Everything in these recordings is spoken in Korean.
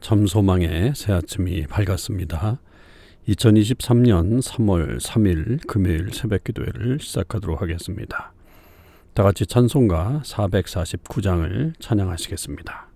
참 소망의 새 아침이 밝았습니다. 2023년 3월 3일 금요일 새벽기도회를 시작하도록 하겠습니다. 다 같이 찬송가 449장을 찬양하시겠습니다.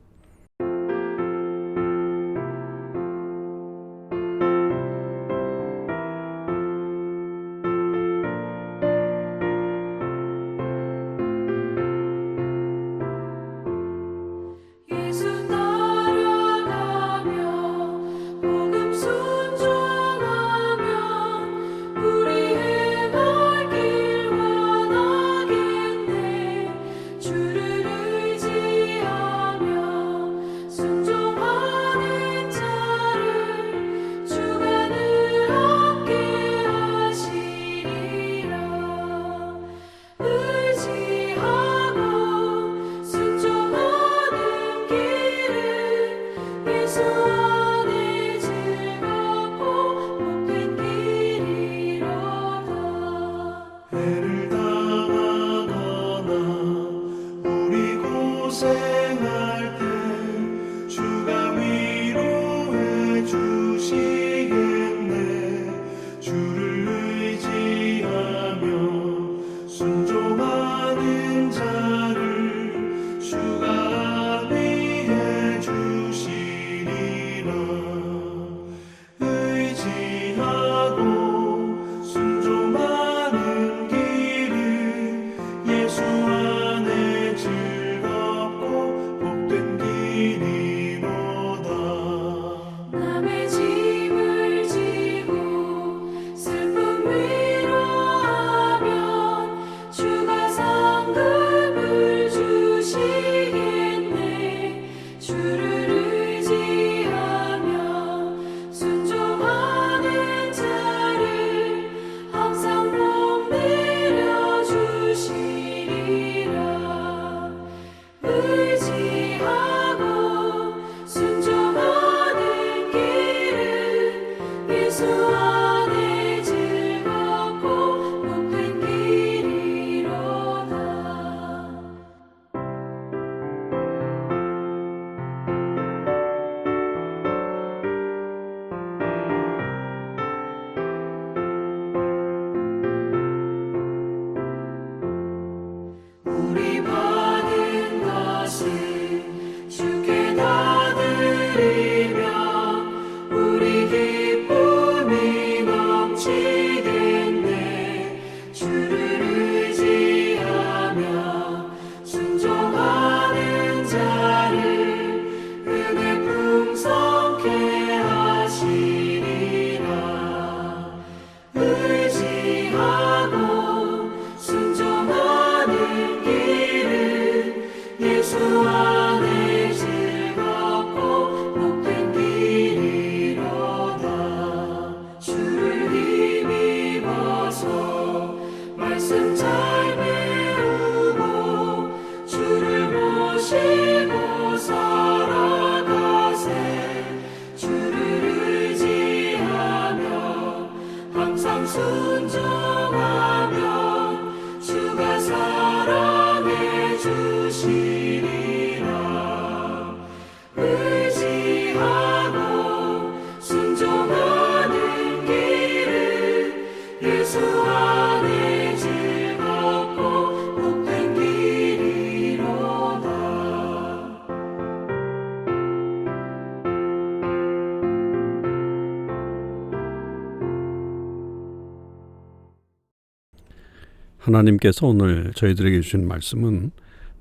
하나님께서 오늘 저희들에게 주신 말씀은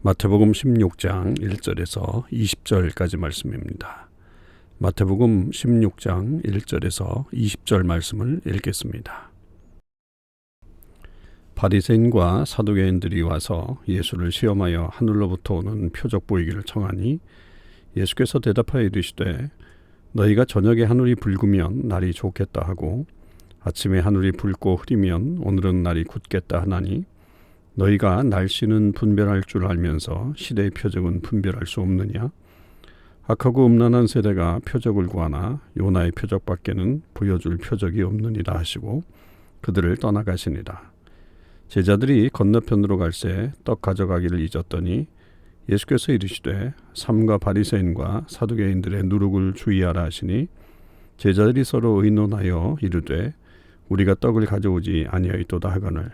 마태복음 16장 1절에서 20절까지 말씀입니다. 마태복음 16장 1절에서 20절 말씀을 읽겠습니다. 바리새인과 사두개인들이 와서 예수를 시험하여 하늘로부터 오는 표적 보이기를 청하니 예수께서 대답하여 이르시되 너희가 저녁에 하늘이 붉으면 날이 좋겠다 하고 아침에 하늘이 붉고 흐리면 오늘은 날이 굳겠다 하나니 너희가 날씨는 분별할 줄 알면서 시대의 표적은 분별할 수 없느냐? 악하고 음란한 세대가 표적을 구하나 요나의 표적밖에는 보여줄 표적이 없느니라 하시고 그들을 떠나가시니라. 제자들이 건너편으로 갈새 떡 가져가기를 잊었더니 예수께서 이르시되 삼가 바리새인과 사두개인들의 누룩을 주의하라 하시니 제자들이 서로 의논하여 이르되 우리가 떡을 가져오지 아니하였도다 하거늘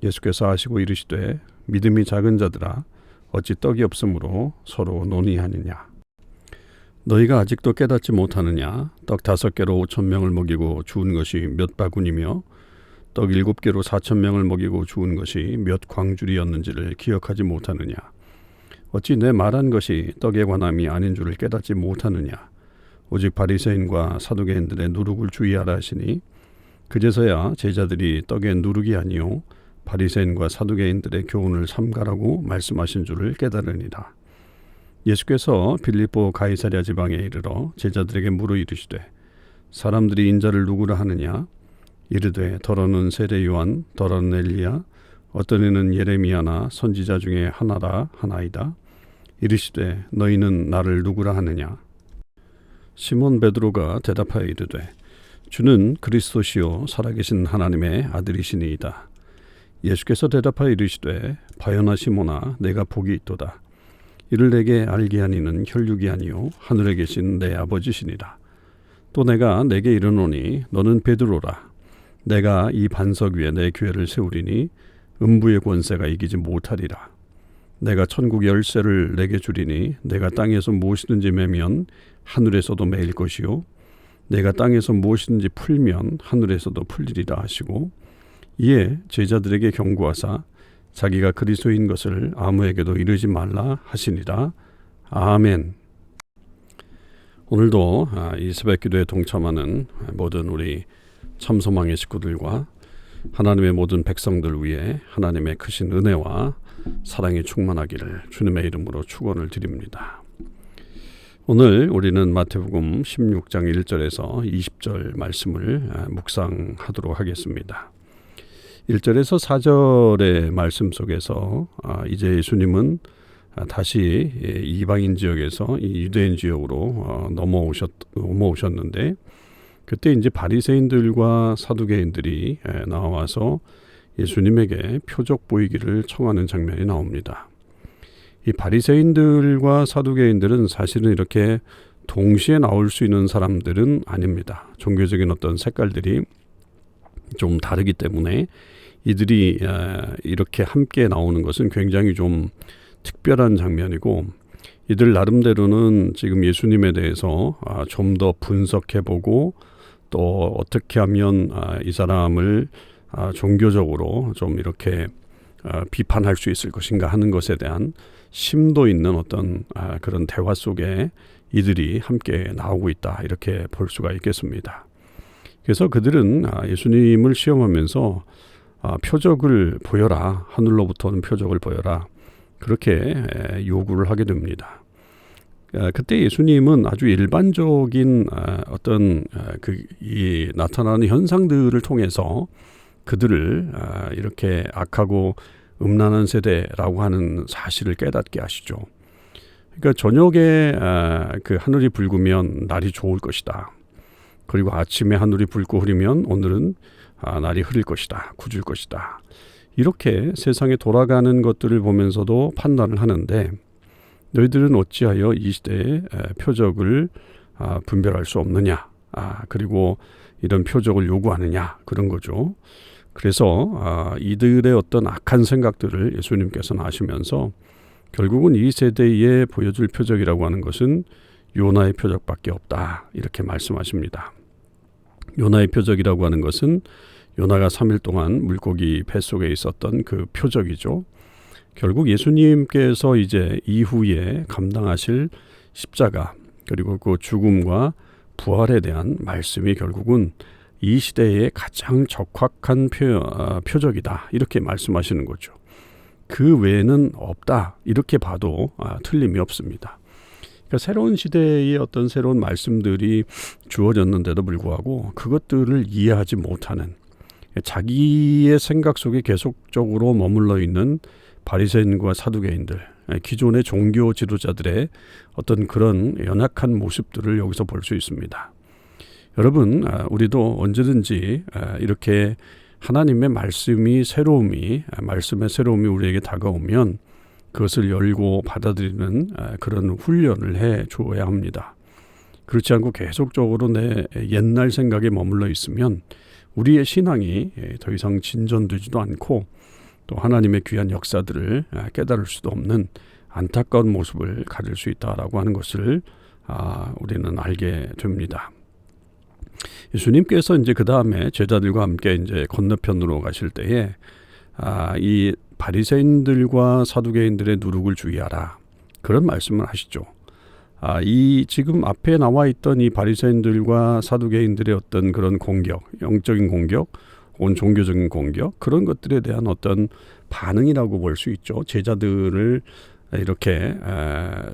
예수께서 하시고 이르시되 믿음이 작은 자들아 어찌 떡이 없으므로 서로 논의하느냐. 너희가 아직도 깨닫지 못하느냐. 떡 5개로 5,000명을 먹이고 주운 것이 몇 바구니며 떡 7개로 4,000명을 먹이고 주운 것이 몇 광줄이었는지를 기억하지 못하느냐. 어찌 내 말한 것이 떡에 관함이 아닌 줄을 깨닫지 못하느냐. 오직 바리새인과 사두개인들의 누룩을 주의하라 하시니 그제서야 제자들이 떡의 누룩이 아니요 바리새인과 사두개인들의 교훈을 삼가라고 말씀하신 줄을 깨달으니라. 예수께서 빌립보 가이사랴 지방에 이르러 제자들에게 물어 이르시되 사람들이 인자를 누구라 하느냐. 이르되 더러는 세례 요한, 더러는 엘리야, 어떤 이는 예레미야나 선지자 중에 하나라 하나이다. 이르시되 너희는 나를 누구라 하느냐. 시몬 베드로가 대답하여 이르되 주는 그리스도시요 살아계신 하나님의 아들이시니이다. 예수께서 대답하여 이르시되 바요나 시몬아 내가 복이 있도다. 이를 내게 알게 하니는 혈육이 아니요 하늘에 계신 내 아버지시니라. 또 내가 내게 이르노니 너는 베드로라. 내가 이 반석 위에 내 교회를 세우리니 음부의 권세가 이기지 못하리라. 내가 천국 열쇠를 내게 주리니 내가 땅에서 무엇이든지 매면 하늘에서도 매일 것이요 내가 땅에서 무엇이든지 풀면 하늘에서도 풀리리라 하시고 이에 제자들에게 경고하사 자기가 그리스도인 것을 아무에게도 이르지 말라 하시니라. 아멘. 오늘도 이 새벽 기도에 동참하는 모든 우리 참소망의 식구들과 하나님의 모든 백성들 위해 하나님의 크신 은혜와 사랑이 충만하기를 주님의 이름으로 축원을 드립니다. 오늘 우리는 마태복음 16장 1절에서 20절 말씀을 묵상하도록 하겠습니다. 1절에서 4절의 말씀 속에서 이제 예수님은 다시 이방인 지역에서 유대인 지역으로 넘어오셨는데 그때 이제 바리새인들과 사두개인들이 나와서 예수님에게 표적 보이기를 청하는 장면이 나옵니다. 이 바리새인들과 사두개인들은 사실은 이렇게 동시에 나올 수 있는 사람들은 아닙니다. 종교적인 어떤 색깔들이 좀 다르기 때문에 이들이 이렇게 함께 나오는 것은 굉장히 좀 특별한 장면이고 이들 나름대로는 지금 예수님에 대해서 좀 더 분석해보고 또 어떻게 하면 이 사람을 종교적으로 좀 이렇게 비판할 수 있을 것인가 하는 것에 대한 심도 있는 어떤 그런 대화 속에 이들이 함께 나오고 있다 이렇게 볼 수가 있겠습니다. 그래서 그들은 예수님을 시험하면서 표적을 보여라. 하늘로부터 오는 표적을 보여라. 그렇게 요구를 하게 됩니다. 그때 예수님은 아주 일반적인 어떤 이 나타나는 현상들을 통해서 그들을 이렇게 악하고 음란한 세대라고 하는 사실을 깨닫게 하시죠. 그러니까 저녁에 그 하늘이 붉으면 날이 좋을 것이다. 그리고 아침에 하늘이 붉고 흐리면 오늘은 날이 흐릴 것이다. 굳을 것이다. 이렇게 세상에 돌아가는 것들을 보면서도 판단을 하는데 너희들은 어찌하여 이 시대의 표적을 분별할 수 없느냐. 그리고 이런 표적을 요구하느냐. 그런 거죠. 그래서 이들의 어떤 악한 생각들을 예수님께서는 아시면서 결국은 이 세대에 보여줄 표적이라고 하는 것은 요나의 표적밖에 없다. 이렇게 말씀하십니다. 요나의 표적이라고 하는 것은 요나가 3일 동안 물고기 뱃속에 있었던 그 표적이죠. 결국 예수님께서 이제 이후에 감당하실 십자가 그리고 그 죽음과 부활에 대한 말씀이 결국은 이 시대에 가장 적확한 표적이다. 이렇게 말씀하시는 거죠. 그 외에는 없다. 이렇게 봐도 틀림이 없습니다. 그러니까 새로운 시대의 어떤 새로운 말씀들이 주어졌는데도 불구하고 그것들을 이해하지 못하는 자기의 생각 속에 계속적으로 머물러 있는 바리새인과 사두개인들, 기존의 종교 지도자들의 어떤 그런 연약한 모습들을 여기서 볼 수 있습니다. 여러분, 우리도 언제든지 이렇게 하나님의 말씀의 새로움이 우리에게 다가오면 그것을 열고 받아들이는 그런 훈련을 해 주어야 합니다. 그렇지 않고 계속적으로 내 옛날 생각에 머물러 있으면 우리의 신앙이 더 이상 진전되지도 않고 또 하나님의 귀한 역사들을 깨달을 수도 없는 안타까운 모습을 가질 수 있다라고 하는 것을 우리는 알게 됩니다. 예수님께서 이제 그 다음에 제자들과 함께 이제 건너편으로 가실 때에 이 바리새인들과 사두개인들의 누룩을 주의하라, 그런 말씀을 하시죠. 이 지금 앞에 나와 있던 이 바리새인들과 사두개인들의 어떤 그런 공격, 영적인 공격, 온 종교적인 공격, 그런 것들에 대한 어떤 반응이라고 볼 수 있죠. 제자들을 이렇게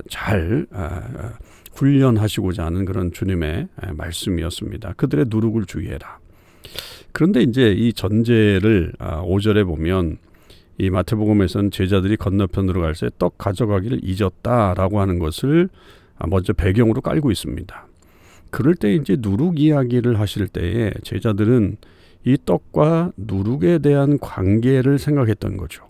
잘 훈련하시고자 하는 그런 주님의 말씀이었습니다. 그들의 누룩을 주의해라. 그런데 이제 이 전제를 5절에 보면 이 마태복음에서는 제자들이 건너편으로 갈 때 떡 가져가기를 잊었다라고 하는 것을 먼저 배경으로 깔고 있습니다. 그럴 때 이제 누룩 이야기를 하실 때에 제자들은 이 떡과 누룩에 대한 관계를 생각했던 거죠.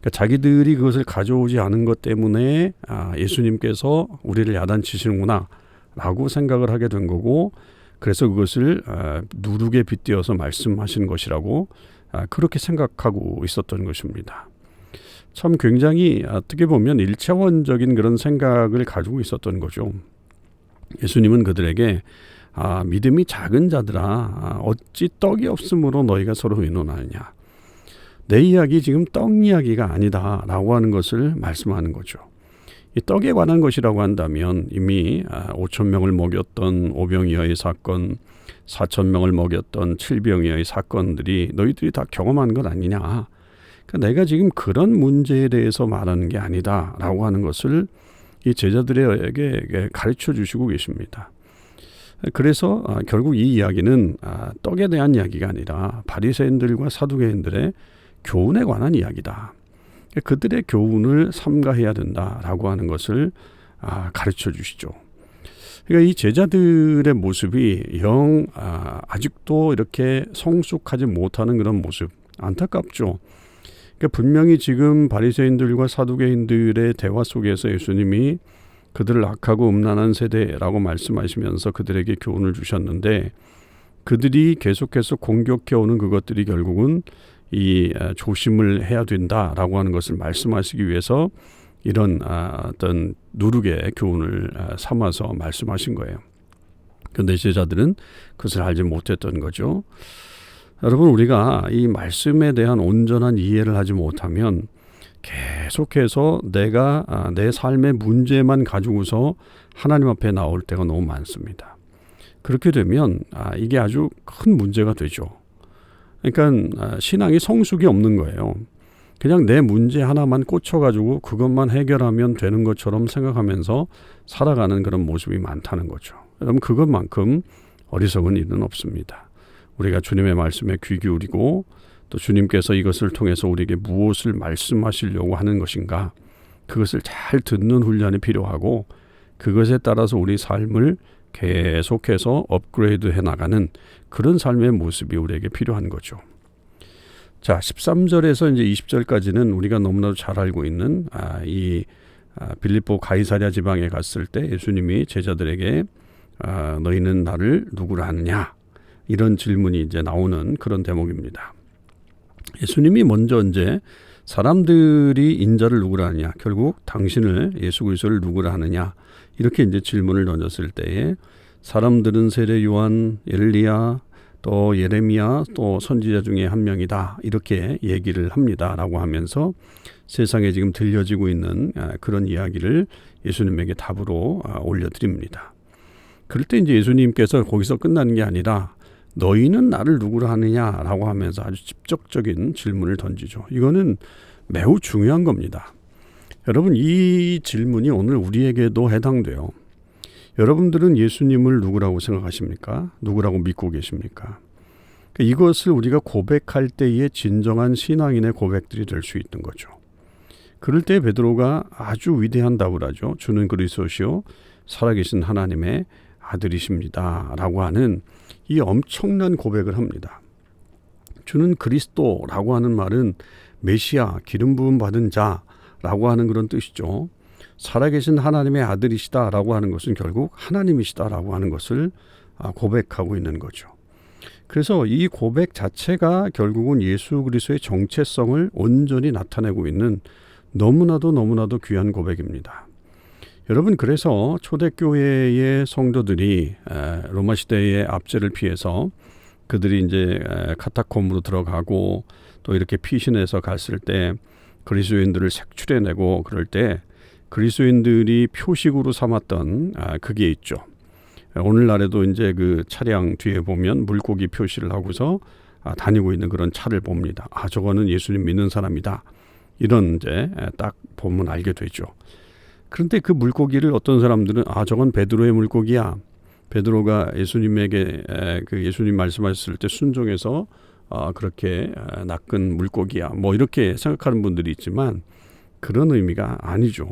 그러니까 자기들이 그것을 가져오지 않은 것 때문에 예수님께서 우리를 야단치시는구나 라고 생각을 하게 된 거고, 그래서 그것을 누룩에 빗대어서 말씀하신 것이라고 그렇게 생각하고 있었던 것입니다. 참 굉장히 어떻게 보면 일차원적인 그런 생각을 가지고 있었던 거죠. 예수님은 그들에게 믿음이 작은 자들아, 어찌 떡이 없으므로 너희가 서로 의논하느냐. 내 이야기 지금 떡 이야기가 아니다 라고 하는 것을 말씀하는 거죠. 이 떡에 관한 것이라고 한다면 이미 5,000명을 먹였던 오병이어의 사건, 4,000명을 먹였던 7병이어의 사건들이 너희들이 다 경험한 것 아니냐. 그러니까 내가 지금 그런 문제에 대해서 말하는 게 아니다 라고 하는 것을 이 제자들에게 가르쳐 주시고 계십니다. 그래서 결국 이 이야기는 떡에 대한 이야기가 아니라 바리새인들과 사두개인들의 교훈에 관한 이야기다. 그들의 교훈을 삼가해야 된다라고 하는 것을 가르쳐 주시죠. 그러니까 이 제자들의 모습이 영 아직도 이렇게 성숙하지 못하는 그런 모습, 안타깝죠. 그러니까 분명히 지금 바리새인들과 사두개인들의 대화 속에서 예수님이 그들을 악하고 음란한 세대라고 말씀하시면서 그들에게 교훈을 주셨는데, 그들이 계속해서 공격해오는 그것들이 결국은 이 조심을 해야 된다라고 하는 것을 말씀하시기 위해서 이런 어떤 누룩의 교훈을 삼아서 말씀하신 거예요. 그런데 제자들은 그것을 알지 못했던 거죠. 여러분, 우리가 이 말씀에 대한 온전한 이해를 하지 못하면 계속해서 내가 내 삶의 문제만 가지고서 하나님 앞에 나올 때가 너무 많습니다. 그렇게 되면 이게 아주 큰 문제가 되죠. 그러니까 신앙이 성숙이 없는 거예요. 그냥 내 문제 하나만 꽂혀가지고 그것만 해결하면 되는 것처럼 생각하면서 살아가는 그런 모습이 많다는 거죠. 여러분, 그것만큼 어리석은 일은 없습니다. 우리가 주님의 말씀에 귀 기울이고 또 주님께서 이것을 통해서 우리에게 무엇을 말씀하시려고 하는 것인가, 그것을 잘 듣는 훈련이 필요하고, 그것에 따라서 우리 삶을 계속해서 업그레이드 해나가는 그런 삶의 모습이 우리에게 필요한 거죠. 자, 13절에서 이제 20절까지는 우리가 너무나도 잘 알고 있는 이 빌립보 가이사랴 지방에 갔을 때 예수님이 제자들에게 너희는 나를 누구라 하느냐, 이런 질문이 이제 나오는 그런 대목입니다. 예수님이 먼저 이제 사람들이 인자를 누구라 하느냐, 결국 당신을 예수 그리스도를 누구라 하느냐, 이렇게 이제 질문을 던졌을 때에 사람들은 세례 요한, 엘리야, 또 예레미야, 또 선지자 중에 한 명이다, 이렇게 얘기를 합니다라고 하면서 세상에 지금 들려지고 있는 그런 이야기를 예수님에게 답으로 올려드립니다. 그럴 때 이제 예수님께서 거기서 끝나는 게 아니라 너희는 나를 누구라 하느냐라고 하면서 아주 직접적인 질문을 던지죠. 이거는 매우 중요한 겁니다. 여러분, 이 질문이 오늘 우리에게도 해당돼요. 여러분들은 예수님을 누구라고 생각하십니까? 누구라고 믿고 계십니까? 이것을 우리가 고백할 때의 진정한 신앙인의 고백들이 될 수 있는 거죠. 그럴 때 베드로가 아주 위대한 답을 하죠. 주는 그리스도시요 살아계신 하나님의 아들이십니다 라고 하는 이 엄청난 고백을 합니다. 주는 그리스도라고 하는 말은 메시아, 기름 부음 받은 자 라고 하는 그런 뜻이죠. 살아계신 하나님의 아들이시다라고 하는 것은 결국 하나님이시다라고 하는 것을 고백하고 있는 거죠. 그래서 이 고백 자체가 결국은 예수 그리스도의 정체성을 온전히 나타내고 있는 너무나도 귀한 고백입니다. 여러분, 그래서 초대교회의 성도들이 로마 시대의 압제를 피해서 그들이 이제 카타콤으로 들어가고 또 이렇게 피신해서 갔을 때 그리스도인들을 색출해내고 그럴 때 그리스도인들이 표식으로 삼았던 그게 있죠. 오늘날에도 이제 그 차량 뒤에 보면 물고기 표시를 하고서 다니고 있는 그런 차를 봅니다. 저거는 예수님 믿는 사람이다. 이런 이제 딱 보면 알게 되죠. 그런데 그 물고기를 어떤 사람들은 저건 베드로의 물고기야. 베드로가 예수님에게 그 예수님 말씀하셨을 때 순종해서 그렇게 낚은 물고기야. 뭐 이렇게 생각하는 분들이 있지만 그런 의미가 아니죠.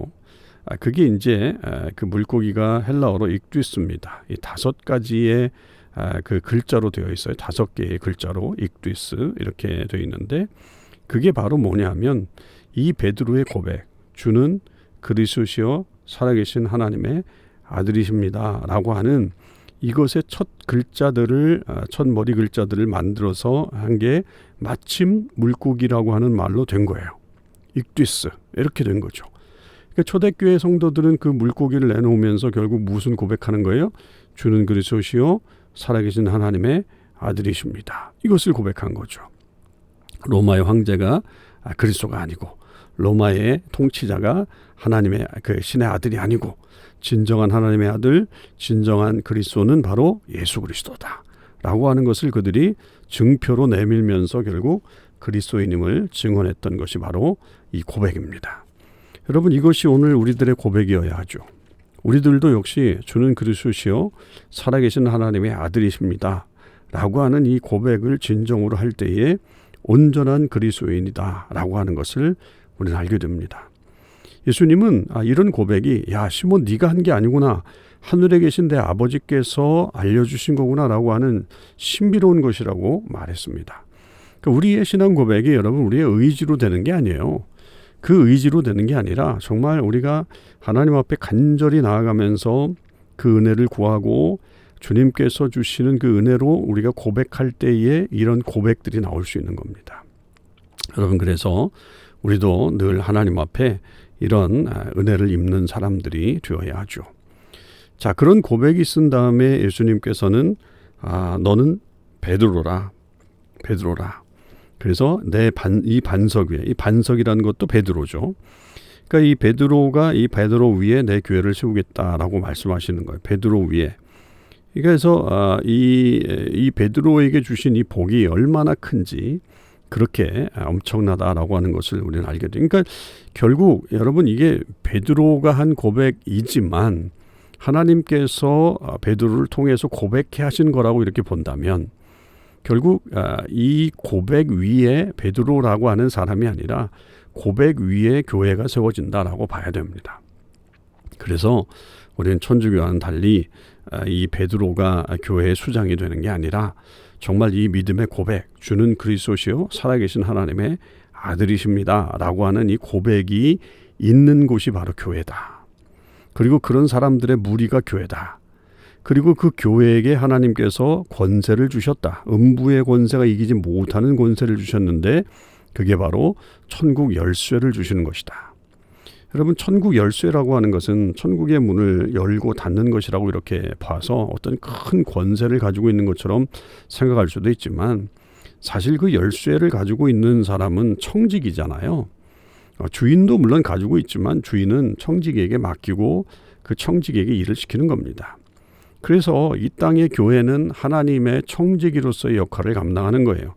그게 이제 그 물고기가 헬라어로 익두스입니다. 이 5가지의 그 글자로 되어 있어요. 5개의 글자로 익두스 이렇게 되어 있는데 그게 바로 뭐냐면 이 베드로의 고백, 주는 그리스도시요 살아계신 하나님의 아들이십니다 라고 하는 이것의 첫 머리 글자들을 만들어서 한 게 마침 물고기라고 하는 말로 된 거예요. 익두스 이렇게 된 거죠. 그러니까 초대교회 성도들은 그 물고기를 내놓으면서 결국 무슨 고백하는 거예요? 주는 그리스도시요 살아계신 하나님의 아들이십니다. 이것을 고백한 거죠. 로마의 황제가 그리스도가 아니고 로마의 통치자가 하나님의 그 신의 아들이 아니고 진정한 하나님의 아들, 진정한 그리스도는 바로 예수 그리스도다 라고 하는 것을 그들이 증표로 내밀면서 결국 그리스도인임을 증언했던 것이 바로 이 고백입니다. 여러분, 이것이 오늘 우리들의 고백이어야 하죠. 우리들도 역시 주는 그리스도시요 살아계신 하나님의 아들이십니다 라고 하는 이 고백을 진정으로 할 때에 온전한 그리스도인이다 라고 하는 것을 우리는 알게 됩니다. 예수님은 이런 고백이 시몬 네가 한 게 아니구나. 하늘에 계신 내 아버지께서 알려주신 거구나 라고 하는 신비로운 것이라고 말했습니다. 그러니까 우리의 신앙 고백이 여러분 우리의 의지로 되는 게 아니에요. 그 의지로 되는 게 아니라 정말 우리가 하나님 앞에 간절히 나아가면서 그 은혜를 구하고 주님께서 주시는 그 은혜로 우리가 고백할 때에 이런 고백들이 나올 수 있는 겁니다. 여러분, 그래서 우리도 늘 하나님 앞에 이런 은혜를 입는 사람들이 되어야 하죠. 자, 그런 고백이 쓴 다음에 예수님께서는 너는 베드로라. 그래서 이 반석 위에, 이 반석이라는 것도 베드로죠. 그러니까 이 베드로가 이 베드로 위에 내 교회를 세우겠다라고 말씀하시는 거예요. 베드로 위에. 그래서 이 베드로에게 주신 이 복이 얼마나 큰지 그렇게 엄청나다라고 하는 것을 우리는 알게 돼요. 그러니까 결국 여러분 이게 베드로가 한 고백이지만 하나님께서 베드로를 통해서 고백해 하신 거라고 이렇게 본다면 결국 이 고백 위에 베드로라고 하는 사람이 아니라 고백 위에 교회가 세워진다라고 봐야 됩니다. 그래서 우리는 천주교와는 달리 이 베드로가 교회의 수장이 되는 게 아니라 정말 이 믿음의 고백, 주는 그리스도시요 살아계신 하나님의 아들이십니다 라고 하는 이 고백이 있는 곳이 바로 교회다. 그리고 그런 사람들의 무리가 교회다. 그리고 그 교회에게 하나님께서 권세를 주셨다. 음부의 권세가 이기지 못하는 권세를 주셨는데 그게 바로 천국 열쇠를 주시는 것이다. 여러분, 천국 열쇠라고 하는 것은 천국의 문을 열고 닫는 것이라고 이렇게 봐서 어떤 큰 권세를 가지고 있는 것처럼 생각할 수도 있지만 사실 그 열쇠를 가지고 있는 사람은 청직이잖아요. 주인도 물론 가지고 있지만 주인은 청직에게 맡기고 그 청직에게 일을 시키는 겁니다. 그래서 이 땅의 교회는 하나님의 청지기로서의 역할을 감당하는 거예요.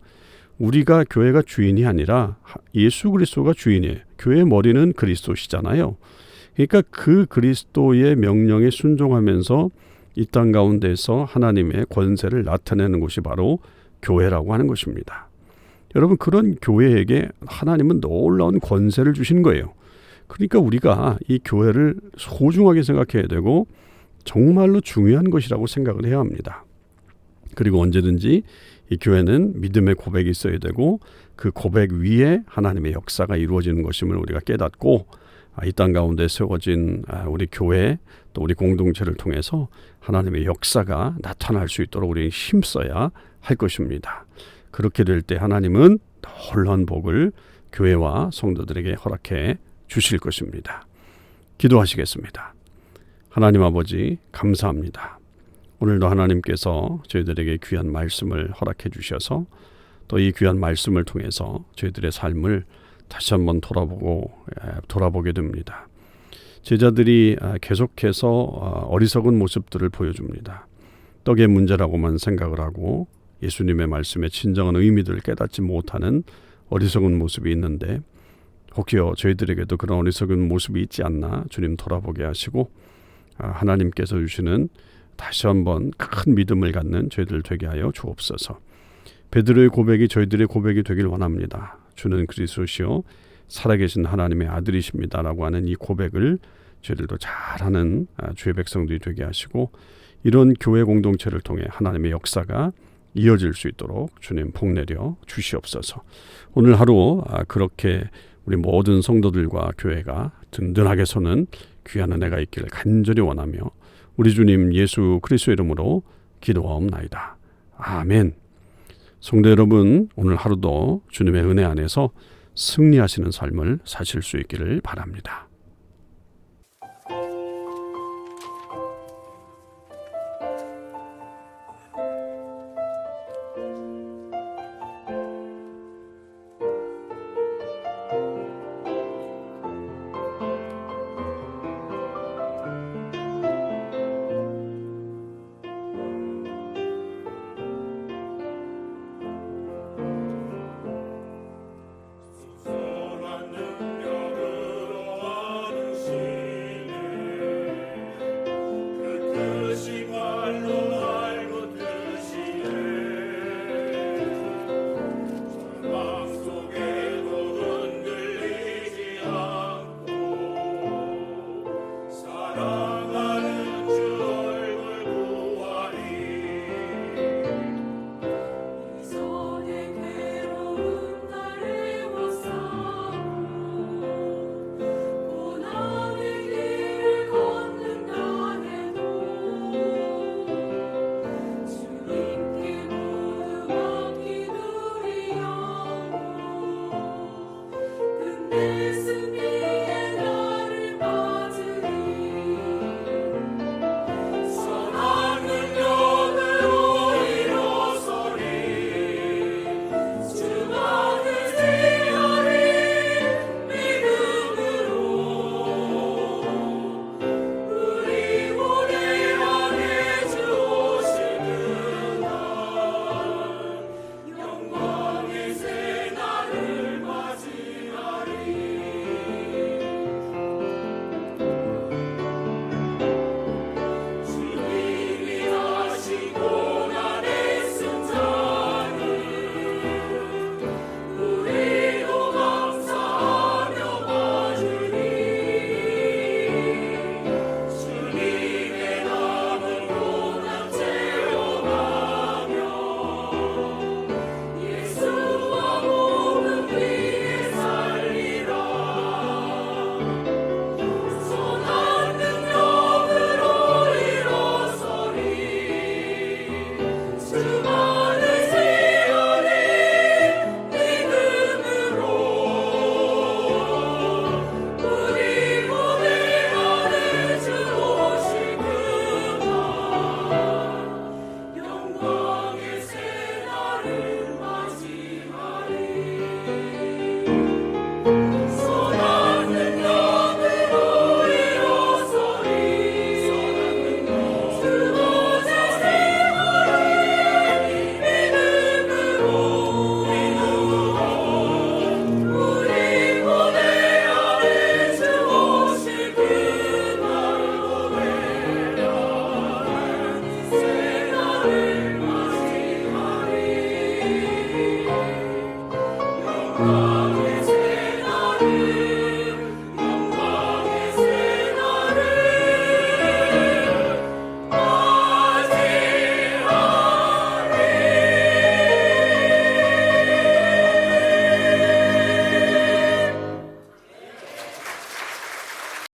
우리가 교회가 주인이 아니라 예수 그리스도가 주인이에요. 교회의 머리는 그리스도시잖아요. 그러니까 그 그리스도의 명령에 순종하면서 이 땅 가운데서 하나님의 권세를 나타내는 곳이 바로 교회라고 하는 것입니다. 여러분, 그런 교회에게 하나님은 놀라운 권세를 주신 거예요. 그러니까 우리가 이 교회를 소중하게 생각해야 되고 정말로 중요한 것이라고 생각을 해야 합니다. 그리고 언제든지 이 교회는 믿음의 고백이 있어야 되고 그 고백 위에 하나님의 역사가 이루어지는 것임을 우리가 깨닫고 이 땅 가운데 세워진 우리 교회 또 우리 공동체를 통해서 하나님의 역사가 나타날 수 있도록 우리는 힘써야 할 것입니다. 그렇게 될 때 하나님은 놀라운 복을 교회와 성도들에게 허락해 주실 것입니다. 기도하시겠습니다. 하나님 아버지 감사합니다. 오늘도 하나님께서 저희들에게 귀한 말씀을 허락해 주셔서 또 이 귀한 말씀을 통해서 저희들의 삶을 다시 한번 돌아보게 됩니다. 제자들이 계속해서 어리석은 모습들을 보여줍니다. 떡의 문제라고만 생각을 하고 예수님의 말씀의 진정한 의미들을 깨닫지 못하는 어리석은 모습이 있는데 혹여 저희들에게도 그런 어리석은 모습이 있지 않나 주님 돌아보게 하시고 하나님께서 주시는 다시 한번 큰 믿음을 갖는 저희들 되게 하여 주옵소서. 베드로의 고백이 저희들의 고백이 되길 원합니다. 주는 그리스도시요 살아계신 하나님의 아들이십니다라고 하는 이 고백을 저희들도 잘하는 주의 백성들이 되게 하시고 이런 교회 공동체를 통해 하나님의 역사가 이어질 수 있도록 주님 복내려 주시옵소서. 오늘 하루 그렇게 우리 모든 성도들과 교회가 든든하게 서는 귀한 은혜가 있기를 간절히 원하며 우리 주님 예수 그리스도 이름으로 기도하옵나이다. 아멘. 성도 여러분, 오늘 하루도 주님의 은혜 안에서 승리하시는 삶을 사실 수 있기를 바랍니다.